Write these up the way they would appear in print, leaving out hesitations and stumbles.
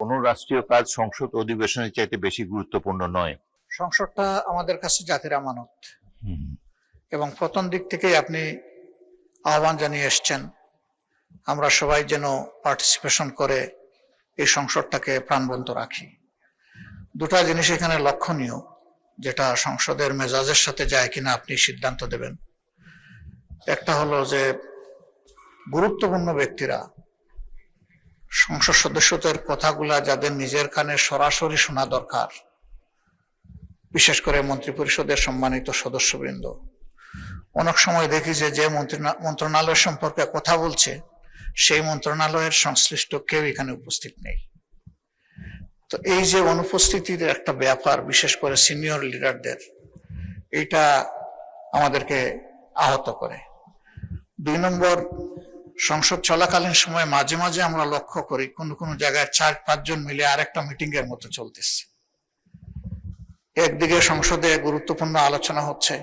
কোনো রাষ্ট্রীয় কাজ সংসদ অধিবেশনের চাইতে বেশি গুরুত্বপূর্ণ নয়। সংসদটা আমাদের কাছে জাতির আমানত এবং প্রথম দিক থেকেই আপনি আহ্বান জানিয়ে এসছেন আমরা সবাই যেন পার্টিসিপেশন করে এই সংসদটাকে প্রাণবন্ত রাখি। দুটা জিনিস এখানে লক্ষণীয়, যেটা সংসদের মেজাজের সাথে যায় কিনা আপনি সিদ্ধান্ত দেবেন। একটা হলো যে গুরুত্বপূর্ণ ব্যক্তিরা সংসদ সদস্যদের কথাগুলা যাদের নিজের কানে সরাসরি শোনা দরকার, বিশেষ করে মন্ত্রিপরিষদের সম্মানিত সদস্যবৃন্দ, অনেক সময় দেখি যে মন্ত্রণালয় সম্পর্কে কথা বলছে সেই মন্ত্রণালয়ের সংশ্লিষ্ট কেউ এখানে উপস্থিত নেই। তো এই যে অনুপস্থিতির একটা ব্যাপার, বিশেষ করে সিনিয়র লিডারদের, এটা আমাদেরকে আহত করে। 2 নম্বর, সংসদ চলাকালীন সময় মাঝে মাঝে আমরা লক্ষ্য করি কোনো জায়গায় 4-5 জন মিলে আরেকটা মিটিং এর মতো চলতেছে। একদিকে সংসদে গুরুত্বপূর্ণ আলোচনা হচ্ছে,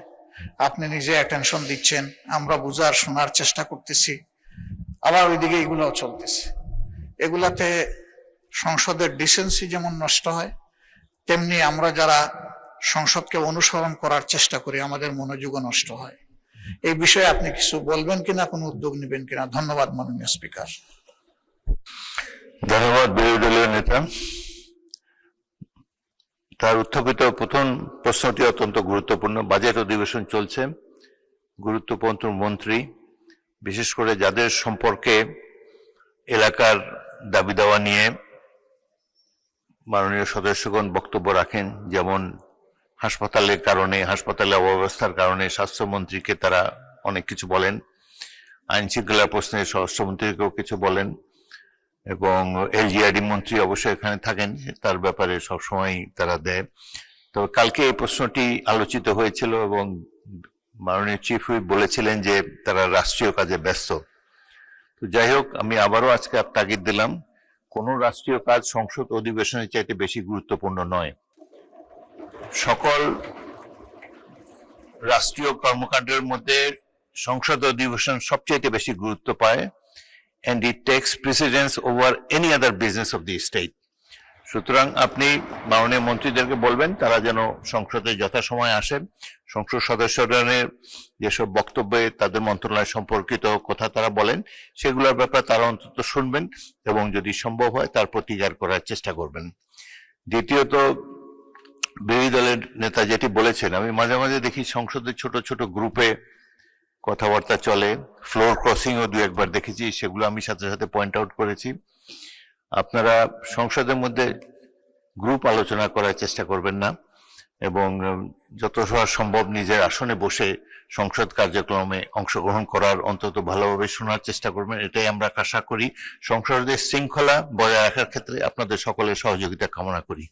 আপনি নিজে অ্যাটেনশন দিচ্ছেন, আমরা বুঝার শোনার চেষ্টা করতেছি, আবার ওইদিকে এগুলাও চলতেছে। এগুলাতে সংসদের ডিসেন্সি যেমন নষ্ট হয়, তেমনি আমরা যারা সংসদকে অনুসরণ করার চেষ্টা করি আমাদের মনোযোগও নষ্ট হয়। এই বিষয়ে আপনি কিছু বলবেন কিনা, কোনো উদ্যোগ নেবেন কিনা? ধন্যবাদ মাননীয় স্পিকার। ধন্যবাদ বিরোধী দলীয় নেতা। তার উত্থাপিত প্রথম প্রশ্নটি অত্যন্ত গুরুত্বপূর্ণ। বাজেট অধিবেশন চলছে, গুরুত্বপূর্ণ মন্ত্রী, বিশেষ করে যাদের সম্পর্কে এলাকার দাবি দাওয়া নিয়ে মাননীয় সদস্যগণ বক্তব্য রাখেন, যেমন হাসপাতালের কারণে, হাসপাতালের অব্যবস্থার কারণে স্বাস্থ্যমন্ত্রীকে তারা অনেক কিছু বলেন, আইন শৃঙ্খলা প্রশ্নে স্বরাষ্ট্রমন্ত্রীকেও কিছু বলেন, এবং এলজিআরডি মন্ত্রী অবশ্যই এখানে থাকেন, তার ব্যাপারে সবসময় তারা দেয়। তবে কালকে এই প্রশ্নটি আলোচিত হয়েছিল এবং মাননীয় চিফ হুইপ বলেছিলেন যে তারা রাষ্ট্রীয় কাজে ব্যস্ত। তো যাই হোক, আমি আবারও আজকে তাগিদ দিলাম, কোনো রাষ্ট্রীয় কাজ সংসদ অধিবেশনের চাইতে বেশি গুরুত্বপূর্ণ নয়। সকল রাষ্ট্রীয় কর্মকাণ্ডের মধ্যে সংসদ অধিবেশন সবচেয়ে বেশি গুরুত্ব পায়, and it takes precedence over any other business of the state. সুতরাং আপনি মাননীয় মন্ত্রীদেরকে বলবেন তারা যেন সংসদে যথাসময়ে আসেন, সংসদ সদস্যদের যেসব বক্তব্যে তাদের মন্ত্রণালয় সম্পর্কিত কথা তারা বলেন সেগুলোর ব্যাপারে তারা অন্তত শুনবেন এবং যদি সম্ভব হয় তার প্রতিকার করার চেষ্টা করবেন। দ্বিতীয়ত, বিরোধী দলের নেতা যেটি বলেছেন, আমি মাঝে মাঝে দেখি সংসদের ছোট ছোট গ্রুপে কথাবার্তা চলে, ফ্লোর ক্রসিংও 2-1বার দেখেছি, সেগুলো আমি সাথে সাথে পয়েন্ট আউট করেছি। আপনারা সংসদের মধ্যে গ্রুপ আলোচনা করার চেষ্টা করবেন না এবং যত সম্ভব নিজের আসনে বসে সংসদ কার্যক্রমে অংশগ্রহণ করার, অন্তত ভালোভাবে শোনার চেষ্টা করবেন। এটাই আমরা আশা করি। সংসদের শৃঙ্খলা বজায় রাখার ক্ষেত্রে আপনাদের সকলের সহযোগিতা কামনা করি।